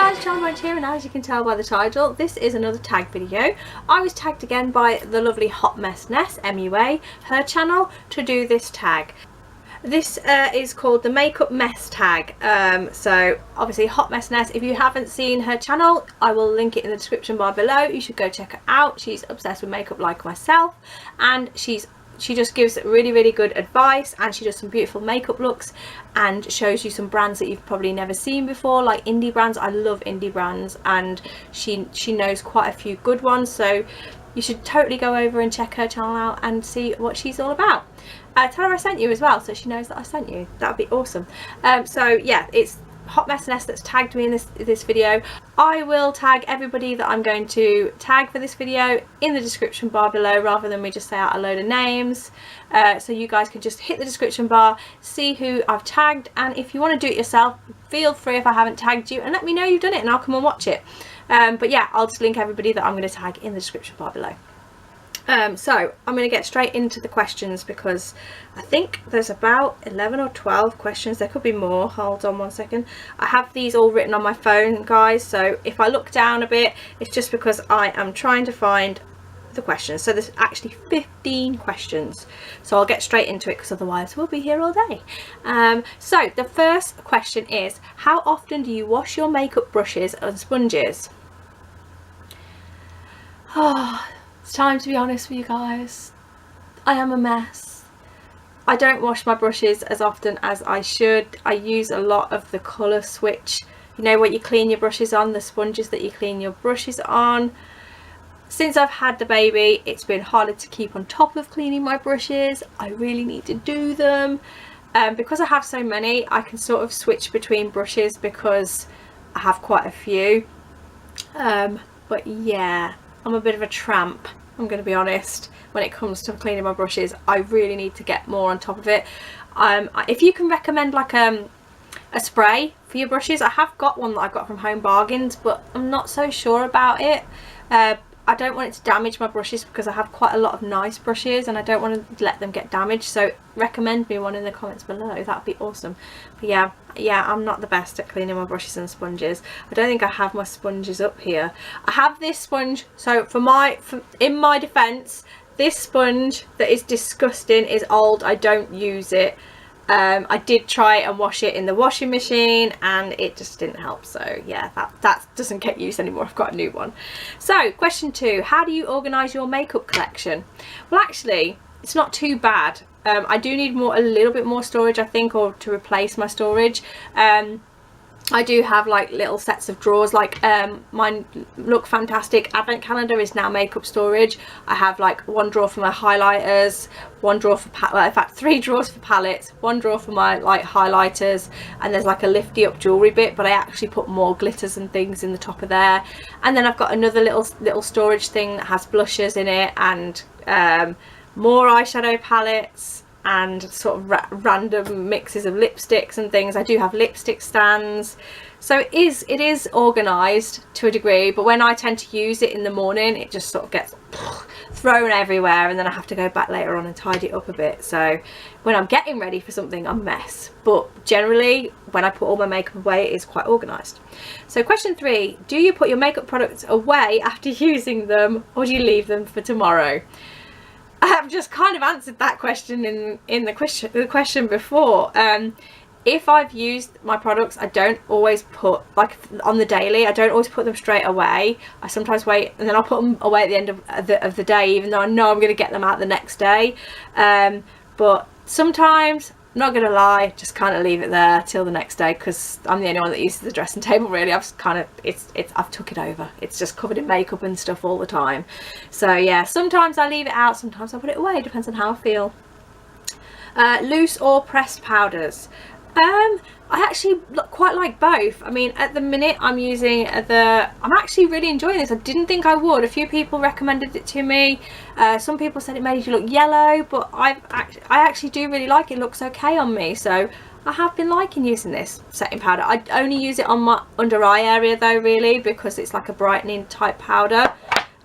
guys, Charlotte here, and as you can tell by the title, this is another tag video. I was tagged again by the lovely hotmessnessmua, her channel, to do this tag. This is called the Makeup Mess tag. So obviously hotmessness, if you haven't seen her channel, I will link it in the description bar below. You should go check her out. She's obsessed with makeup like myself, and she just gives really good advice, and she does some beautiful makeup looks and shows you some brands that you've probably never seen before, like indie brands. I love indie brands, and she knows quite a few good ones, so you should totally go over and check her channel out and see what she's all about. Tell her I sent you as well, so she knows that I sent you. That would be awesome. So yeah, it's hotmessness that's tagged me in this video. I will tag everybody that I'm going to tag for this video in the description bar below, rather than me just say out a load of names. So you guys can just hit the description bar, see who I've tagged, and if you want to do it yourself, feel free if I haven't tagged you, and let me know you've done it and I'll come and watch it. But yeah, I'll just link everybody that I'm going to tag in the description bar below. So I'm going to get straight into the questions, because I think there's about 11 or 12 questions. There could be more. Hold on one second. I have these all written on my phone, guys, so if I look down a bit, it's just because I am trying to find the questions. So there's actually 15 questions, so I'll get straight into it, because otherwise we'll be here all day. So the first question is, how often do you wash your makeup brushes and sponges? Oh, it's time to be honest with you guys. I am a mess. I don't wash my brushes as often as I should. I use a lot of the colour switch, you know, what you clean your brushes on, the sponges that you clean your brushes on. Since I've had the baby, it's been harder to keep on top of cleaning my brushes. I really need to do them. Because I have so many, I can sort of switch between brushes because I have quite a few. But yeah, I'm a bit of a tramp, I'm going to be honest, when it comes to cleaning my brushes. I really need to get more on top of it. If you can recommend like a spray for your brushes, I have got one that I got from Home Bargains, but I'm not so sure about it. I don't want it to damage my brushes, because I have quite a lot of nice brushes and I don't want to let them get damaged. So recommend me one in the comments below, that'd be awesome. But yeah, I'm not the best at cleaning my brushes and sponges. I don't think I have my sponges up here. I have this sponge, so in my defense, this sponge that is disgusting is old. I don't use it. I did try and wash it in the washing machine and it just didn't help, so yeah, that doesn't get used anymore. I've got a new one. So question 2, how do you organise your makeup collection? Well, actually it's not too bad. I do need a little bit more storage, I think, or to replace my storage. I do have like little sets of drawers, like my Look Fantastic advent calendar is now makeup storage. I have like one drawer for my highlighters, one drawer for in fact 3 drawers for palettes, one drawer for my like highlighters, and there's like a lifty up jewellery bit, but I actually put more glitters and things in the top of there. And then I've got another little storage thing that has blushers in it, and more eyeshadow palettes, and sort of random mixes of lipsticks and things. I do have lipstick stands, so it is organised to a degree, but when I tend to use it in the morning, it just sort of gets thrown everywhere, and then I have to go back later on and tidy it up a bit. So when I'm getting ready for something, I'm a mess, but generally when I put all my makeup away, it is quite organised. So question 3, do you put your makeup products away after using them, or do you leave them for tomorrow? I have just kind of answered that question in the question before. If I've used my products, I don't always put, like on the daily, I don't always put them straight away. I sometimes wait, and then I'll put them away at the end of the day, even though I know I'm going to get them out the next day. But sometimes, not gonna lie, just kind of leave it there till the next day, because I'm the only one that uses the dressing table really. I've took it over. It's just covered in makeup and stuff all the time. So yeah, sometimes I leave it out, sometimes I put it away, depends on how I feel. Loose or pressed powders? I actually quite like both. I mean, at the minute I'm using I'm actually really enjoying this. I didn't think I would. A few people recommended it to me. Some people said it made you look yellow, but I actually do really like it. It looks okay on me, so I have been liking using this setting powder. I only use it on my under eye area though, really, because it's like a brightening type powder.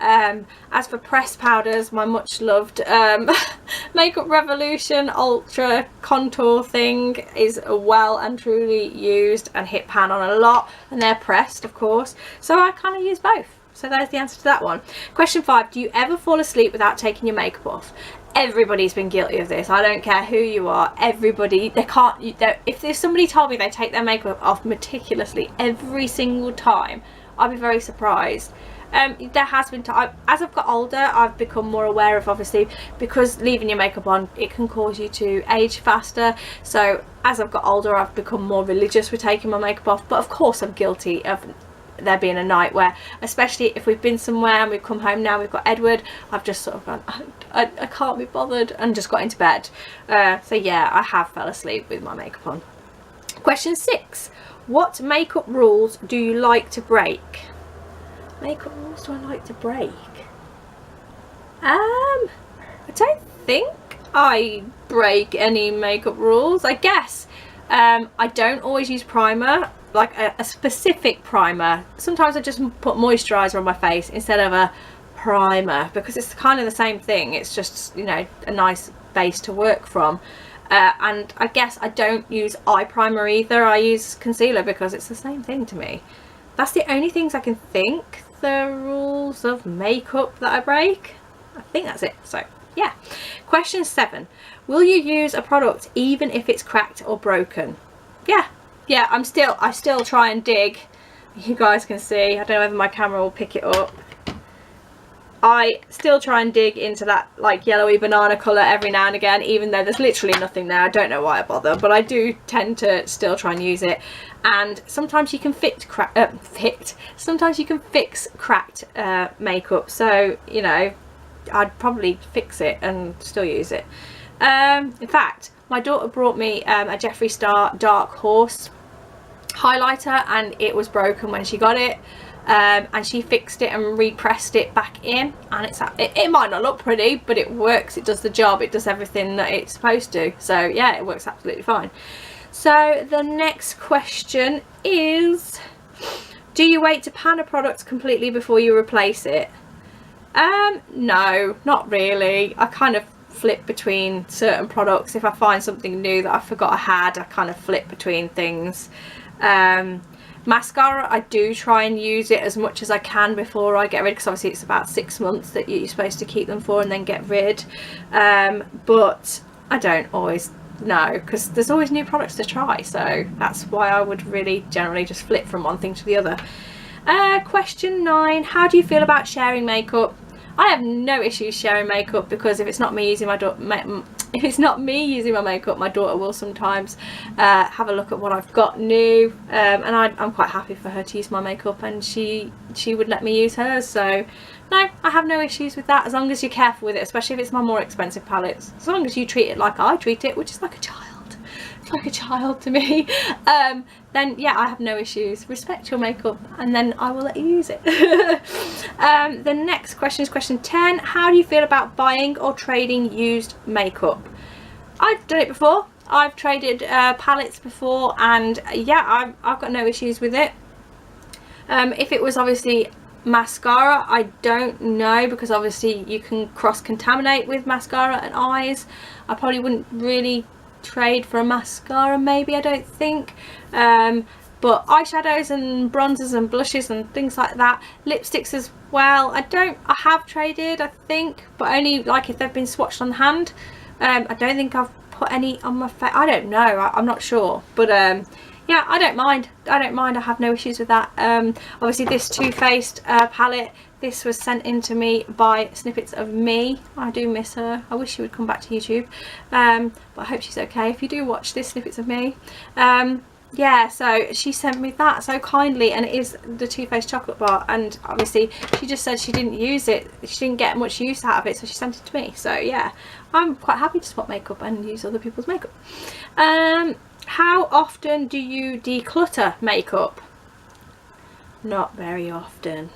As for pressed powders, my much loved Makeup Revolution Ultra Contour thing is well and truly used and hit pan on a lot, and they're pressed of course, so I kind of use both. So there's the answer to that one. Question 5, do you ever fall asleep without taking your makeup off? Everybody's been guilty of this. I don't care who you are, everybody, they can't, if there's somebody told me they take their makeup off meticulously every single time, I'd be very surprised. There has been time, as I've got older, I've become more aware of, obviously, because leaving your makeup on, it can cause you to age faster. So as I've got older, I've become more religious with taking my makeup off. But of course I'm guilty of there being a night where, especially if we've been somewhere and we've come home now, we've got Edward, I've just sort of gone, I can't be bothered, and just got into bed. So yeah, I have fell asleep with my makeup on. Question 6, what makeup rules do you like to break? Makeup rules do I like to break? I don't think I break any makeup rules. I guess I don't always use primer, like a specific primer. Sometimes I just put moisturizer on my face instead of a primer, because it's kind of the same thing. It's just, you know, a nice base to work from. And I guess I don't use eye primer either. I use concealer because it's the same thing to me. That's the only things I can think. The rules of makeup that I break, I think that's it. So yeah. Question 7, will you use a product even if it's cracked or broken? Yeah, I still try and dig. You guys can see, I don't know whether my camera will pick it up, I still try and dig into that like yellowy banana colour every now and again, even though there's literally nothing there. I don't know why I bother, but I do tend to still try and use it. And sometimes you can sometimes you can fix cracked makeup, so you know, I'd probably fix it and still use it. In fact, my daughter brought me a Jeffree Star Dark Horse highlighter, and it was broken when she got it. And she fixed it and repressed it back in, and it might not look pretty, but it works, it does the job, it does everything that it's supposed to. So yeah, it works absolutely fine. So the next question is, do you wait to pan a product completely before you replace it? No, not really. I kind of flip between certain products. If I find something new that I forgot I had, I kind of flip between things. Mascara, I do try and use it as much as I can before I get rid, because obviously it's about 6 months that you're supposed to keep them for and then get rid. But I don't always know, because there's always new products to try, so that's why I would really generally just flip from one thing to the other. Question 9, how do you feel about sharing makeup? I have no issues sharing makeup, because if it's not me using my makeup, my daughter will sometimes have a look at what I've got new, and I'm quite happy for her to use my makeup, and she would let me use hers. So no, I have no issues with that, as long as you're careful with it, especially if it's my more expensive palettes. As long as you treat it like I treat it, which is like a child. It's like a child to me. Then yeah, I have no issues. Respect your makeup, and then I will let you use it. The next question is question 10. How do you feel about buying or trading used makeup? I've done it before. I've traded palettes before, and yeah, I've got no issues with it. If it was obviously mascara, I don't know, because obviously you can cross-contaminate with mascara and eyes. I probably wouldn't really trade for a mascara, maybe, I don't think. But eyeshadows and bronzers and blushes and things like that, lipsticks as well, I have traded, I think, but only like if they've been swatched on the hand. I don't think I've put any on my face. I don't know, I'm not sure, but yeah, I don't mind. I have no issues with that. Obviously this Too Faced palette, this was sent in to me by Snippets of Me. I do miss her. I wish she would come back to YouTube, but I hope she's okay. If you do watch this, Snippets of Me, yeah, so she sent me that so kindly, and it is the Too Faced chocolate bar, and obviously she just said she didn't use it, she didn't get much use out of it, so she sent it to me. So yeah, I'm quite happy to swap makeup and use other people's makeup. How often do you declutter makeup? Not very often.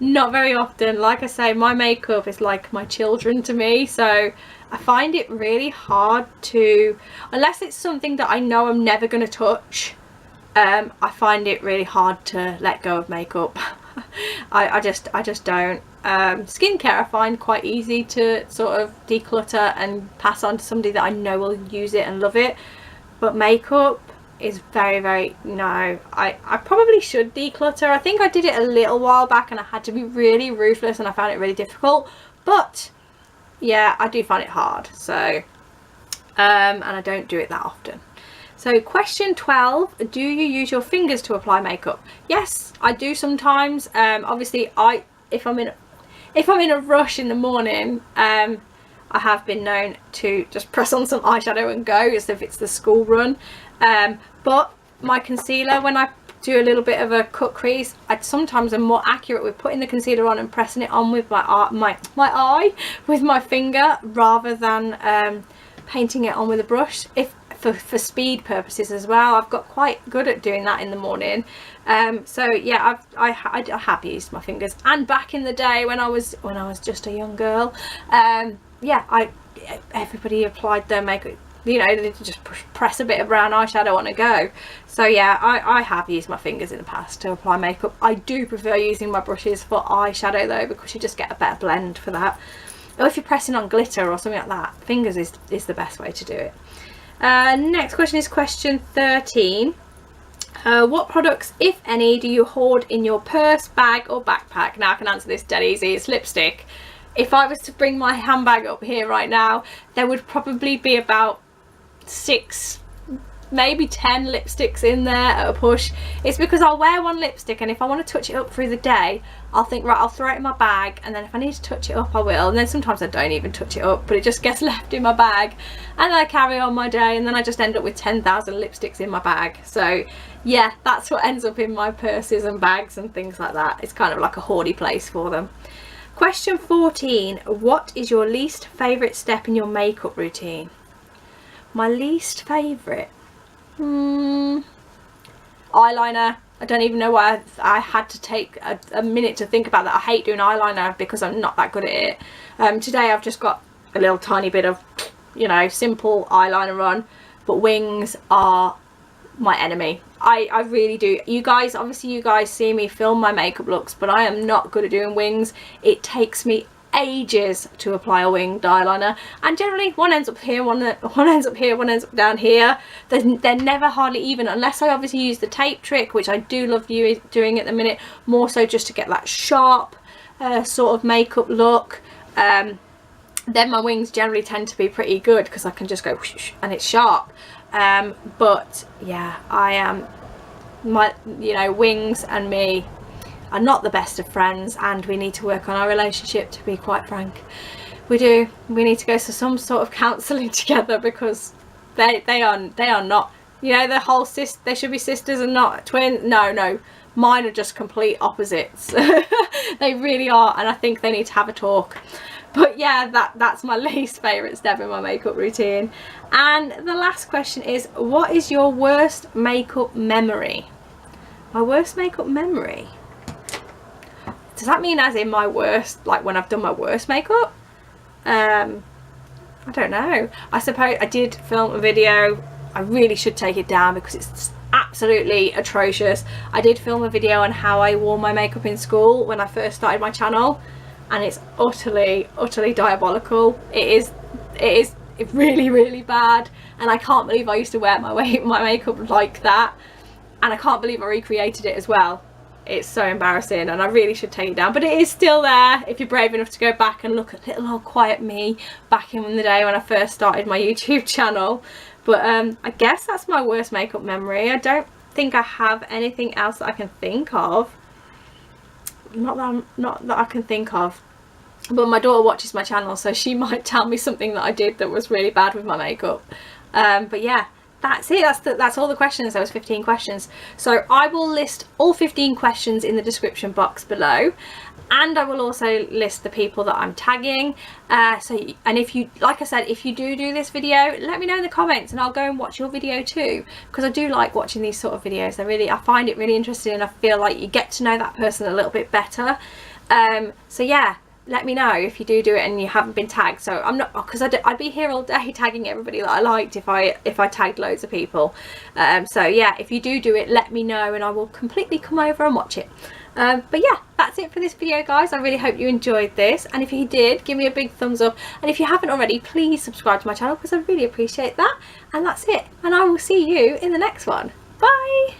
Not very often. Like I say, my makeup is like my children to me, so I find it really hard to, unless it's something that I know I'm never going to touch, I find it really hard to let go of makeup. I just don't. Skincare I find quite easy to sort of declutter and pass on to somebody that I know will use it and love it, but makeup is very no. I probably should declutter. I think I did it a little while back and I had to be really ruthless and I found it really difficult, but yeah, I do find it hard. So and I don't do it that often. So question 12, do you use your fingers to apply makeup? Yes, I do sometimes. Obviously if I'm in a rush in the morning, I have been known to just press on some eyeshadow and go, as if it's the school run. But my concealer, when I do a little bit of a cut crease, I sometimes am more accurate with putting the concealer on and pressing it on with my eye with my finger, rather than painting it on with a brush. For speed purposes as well, I've got quite good at doing that in the morning. So yeah, I have used my fingers, and back in the day when I was just a young girl, yeah, everybody applied their makeup, you know, they just press a bit of brown eyeshadow on a go. So yeah, I have used my fingers in the past to apply makeup. I do prefer using my brushes for eyeshadow though, because you just get a better blend for that. Or if you're pressing on glitter or something like that, fingers is the best way to do it. Next question is question 13. What products, if any, do you hoard in your purse, bag or backpack? Now I can answer this dead easy. It's lipstick. If I was to bring my handbag up here right now, there would probably be about 6, maybe 10 lipsticks in there at a push. It's because I'll wear one lipstick, and if I want to touch it up through the day, I'll think, right, I'll throw it in my bag, and then if I need to touch it up I will, and then sometimes I don't even touch it up, but it just gets left in my bag, and then I carry on my day, and then I just end up with 10,000 lipsticks in my bag. So yeah, that's what ends up in my purses and bags and things like that. It's kind of like a hoardy place for them. Question 14, what is your least favourite step in your makeup routine? My least favourite? Eyeliner. I don't even know why I had to take a minute to think about that. I hate doing eyeliner because I'm not that good at it. Today I've just got a little tiny bit of, you know, simple eyeliner on, but wings are my enemy. I really do. You guys, obviously you guys see me film my makeup looks, but I am not good at doing wings. It takes me ages to apply a winged eyeliner, and generally one ends up here, one ends up here, one ends up down here. They're never hardly even, unless I obviously use the tape trick, which I do love doing at the minute, more so just to get that sharp sort of makeup look. Then my wings generally tend to be pretty good because I can just go whoosh, and it's sharp. But yeah, I am wings and me are not the best of friends, and we need to work on our relationship, to be quite frank. We need to go to some sort of counselling together, because they are not, you know, the whole they should be sisters and not twins. No, mine are just complete opposites. They really are, and I think they need to have a talk. But yeah, that's my least favourite step in my makeup routine. And the last question is, what is your worst makeup memory? My worst makeup memory? Does that mean as in my worst, like when I've done my worst makeup? I don't know. I suppose I did film a video. I really should take it down because it's absolutely atrocious. I did film a video on how I wore my makeup in school when I first started my channel, and it's utterly diabolical. It is really bad, and I can't believe I used to wear my makeup like that, and I can't believe I recreated it as well. It's so embarrassing, and I really should take it down, but it is still there if you're brave enough to go back and look at little old quiet me back in the day when I first started my YouTube channel. But I guess that's my worst makeup memory. I don't think I have anything else that I can think of. Not that I can think of. But my daughter watches my channel, so she might tell me something that I did that was really bad with my makeup. But yeah, that's it. That's all the questions. There was 15 questions. So I will list all 15 questions in the description box below, and I will also list the people that I'm tagging. And if you, like I said, if you do this video, let me know in the comments, and I'll go and watch your video too, because I do like watching these sort of videos. I find it really interesting, and I feel like you get to know that person a little bit better. So yeah, let me know if you do it and you haven't been tagged. So I'm not, because I'd be here all day tagging everybody that I liked if I tagged loads of people. So yeah, if you do it, let me know, and I will completely come over and watch it. But yeah, that's it for this video, guys. I really hope you enjoyed this, and if you did, give me a big thumbs up, and if you haven't already, please subscribe to my channel because I really appreciate that. And that's it, and I will see you in the next one. Bye.